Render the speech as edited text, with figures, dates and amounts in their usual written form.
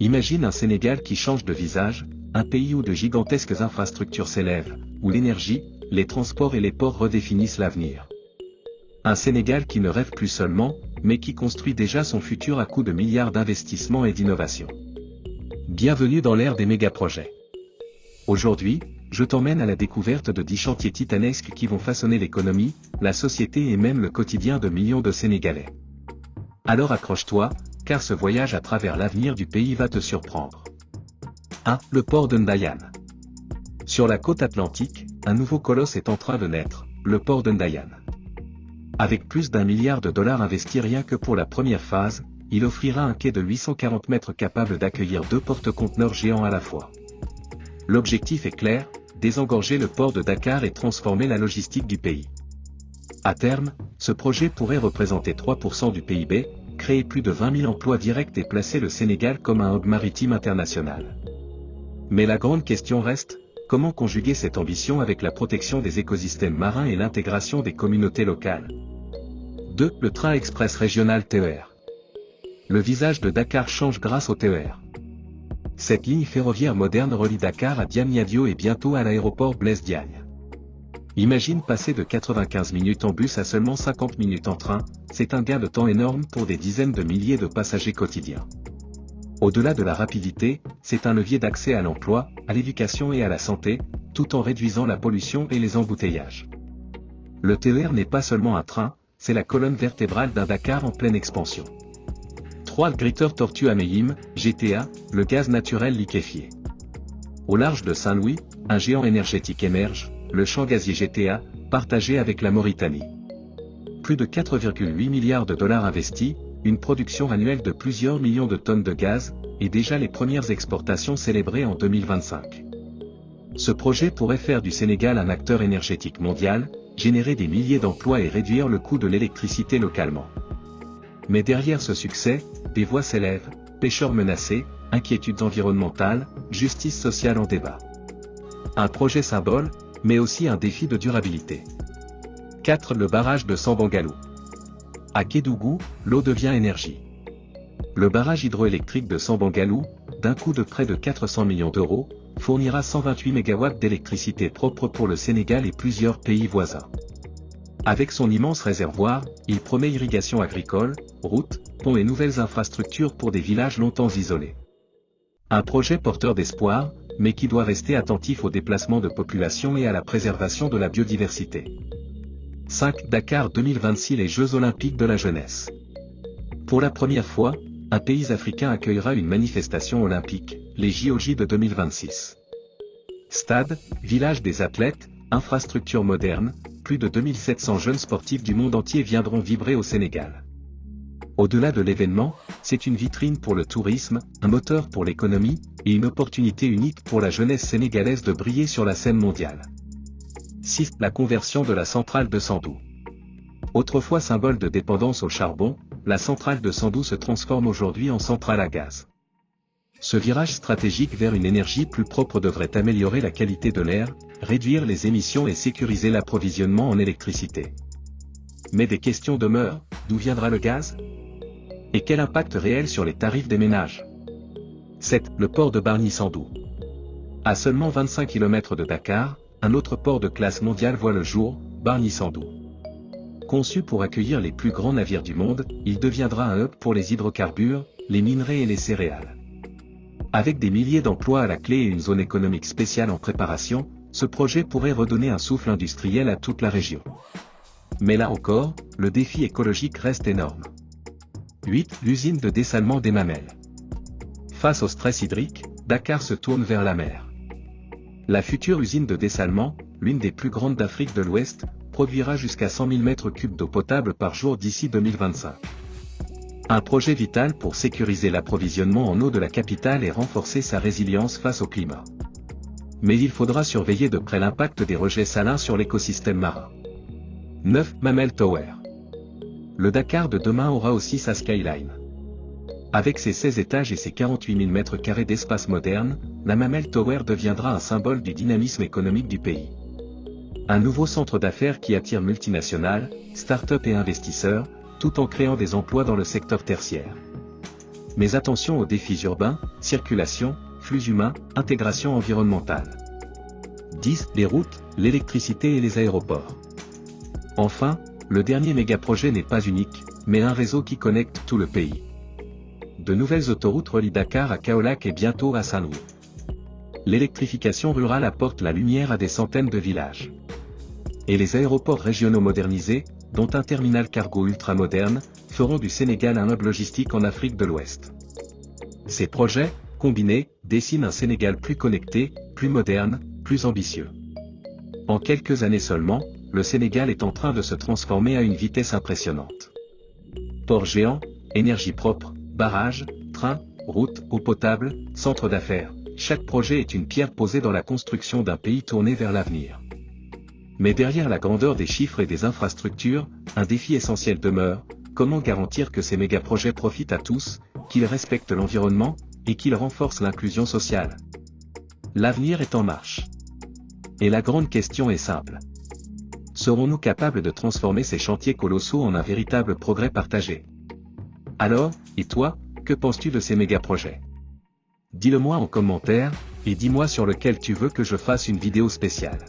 Imagine un Sénégal qui change de visage, un pays où de gigantesques infrastructures s'élèvent, où l'énergie, les transports et les ports redéfinissent l'avenir. Un Sénégal qui ne rêve plus seulement, mais qui construit déjà son futur à coups de milliards d'investissements et d'innovations. Bienvenue dans l'ère des mégaprojets. Aujourd'hui, je t'emmène à la découverte de 10 chantiers titanesques qui vont façonner l'économie, la société et même le quotidien de millions de Sénégalais. Alors accroche-toi, car ce voyage à travers l'avenir du pays va te surprendre. 1. Le port de Ndayane. Sur la côte atlantique, un nouveau colosse est en train de naître, le port de Ndayane. Avec plus d'1 milliard de dollars investis rien que pour la première phase, il offrira un quai de 840 mètres capable d'accueillir 2 porte-conteneurs géants à la fois. L'objectif est clair, désengorger le port de Dakar et transformer la logistique du pays. À terme, ce projet pourrait représenter 3% du PIB, créer plus de 20 000 emplois directs et placer le Sénégal comme un hub maritime international. Mais la grande question reste, comment conjuguer cette ambition avec la protection des écosystèmes marins et l'intégration des communautés locales? 2. Le train express régional TER. Le visage de Dakar change grâce au TER. Cette ligne ferroviaire moderne relie Dakar à Diamniadio et bientôt à l'aéroport Blaise Diagne. Imagine passer de 95 minutes en bus à seulement 50 minutes en train, c'est un gain de temps énorme pour des dizaines de milliers de passagers quotidiens. Au-delà de la rapidité, c'est un levier d'accès à l'emploi, à l'éducation et à la santé, tout en réduisant la pollution et les embouteillages. Le TER n'est pas seulement un train, c'est la colonne vertébrale d'un Dakar en pleine expansion. 3. Le Greater Tortue Ahmeyim, GTA, le gaz naturel liquéfié. Au large de Saint-Louis, un géant énergétique émerge, le champ gazier GTA, partagé avec la Mauritanie. Plus de 4,8 milliards de dollars investis, une production annuelle de plusieurs millions de tonnes de gaz, et déjà les premières exportations célébrées en 2025. Ce projet pourrait faire du Sénégal un acteur énergétique mondial, générer des milliers d'emplois et réduire le coût de l'électricité localement. Mais derrière ce succès, des voix s'élèvent, pêcheurs menacés, inquiétudes environnementales, justice sociale en débat. Un projet symbole, mais aussi un défi de durabilité. 4. Le barrage de Sambangalou. À Kédougou, l'eau devient énergie. Le barrage hydroélectrique de Sambangalou, d'un coût de près de 400 millions d'euros, fournira 128 MW d'électricité propre pour le Sénégal et plusieurs pays voisins. Avec son immense réservoir, il promet irrigation agricole, routes, ponts et nouvelles infrastructures pour des villages longtemps isolés. Un projet porteur d'espoir, mais qui doit rester attentif au déplacement de population et à la préservation de la biodiversité. 5. Dakar 2026 Les Jeux Olympiques de la jeunesse. Pour la première fois, un pays africain accueillera une manifestation olympique, les JOJ de 2026. Stade, village des athlètes, infrastructures modernes, plus de 2700 jeunes sportifs du monde entier viendront vibrer au Sénégal. Au-delà de l'événement, c'est une vitrine pour le tourisme, un moteur pour l'économie, et une opportunité unique pour la jeunesse sénégalaise de briller sur la scène mondiale. 6. La conversion de la centrale de Sendou. Autrefois symbole de dépendance au charbon, la centrale de Sendou se transforme aujourd'hui en centrale à gaz. Ce virage stratégique vers une énergie plus propre devrait améliorer la qualité de l'air, réduire les émissions et sécuriser l'approvisionnement en électricité. Mais des questions demeurent, d'où viendra le gaz? Et quel impact réel sur les tarifs des ménages? 7. Le port de Bargny-Sendou. À seulement 25 km de Dakar, un autre port de classe mondiale voit le jour, Bargny-Sendou. Conçu pour accueillir les plus grands navires du monde, il deviendra un hub pour les hydrocarbures, les minerais et les céréales. Avec des milliers d'emplois à la clé et une zone économique spéciale en préparation, ce projet pourrait redonner un souffle industriel à toute la région. Mais là encore, le défi écologique reste énorme. 8. L'usine de dessalement des Mamelles. Face au stress hydrique, Dakar se tourne vers la mer. La future usine de dessalement, l'une des plus grandes d'Afrique de l'Ouest, produira jusqu'à 100 000 m3 d'eau potable par jour d'ici 2025. Un projet vital pour sécuriser l'approvisionnement en eau de la capitale et renforcer sa résilience face au climat. Mais il faudra surveiller de près l'impact des rejets salins sur l'écosystème marin. 9. Mamelles Tower. Le Dakar de demain aura aussi sa skyline. Avec ses 16 étages et ses 48 000 m2 d'espace moderne, la Mamelles Tower deviendra un symbole du dynamisme économique du pays. Un nouveau centre d'affaires qui attire multinationales, start-up et investisseurs, tout en créant des emplois dans le secteur tertiaire. Mais attention aux défis urbains, circulation, flux humains, intégration environnementale. 10. Les routes, l'électricité et les aéroports. Enfin, le dernier méga-projet n'est pas unique, mais un réseau qui connecte tout le pays. De nouvelles autoroutes relient Dakar à Kaolack et bientôt à Saint-Louis. L'électrification rurale apporte la lumière à des centaines de villages. Et les aéroports régionaux modernisés, dont un terminal cargo ultra-moderne, feront du Sénégal un hub logistique en Afrique de l'Ouest. Ces projets, combinés, dessinent un Sénégal plus connecté, plus moderne, plus ambitieux. En quelques années seulement, le Sénégal est en train de se transformer à une vitesse impressionnante. Ports géants, énergie propre, barrages, trains, routes, eau potable, centres d'affaires, chaque projet est une pierre posée dans la construction d'un pays tourné vers l'avenir. Mais derrière la grandeur des chiffres et des infrastructures, un défi essentiel demeure: comment garantir que ces méga-projets profitent à tous, qu'ils respectent l'environnement, et qu'ils renforcent l'inclusion sociale? L'avenir est en marche. Et la grande question est simple. Serons-nous capables de transformer ces chantiers colossaux en un véritable progrès partagé? Alors, et toi, que penses-tu de ces méga-projets? Dis-le moi en commentaire, et dis-moi sur lequel tu veux que je fasse une vidéo spéciale.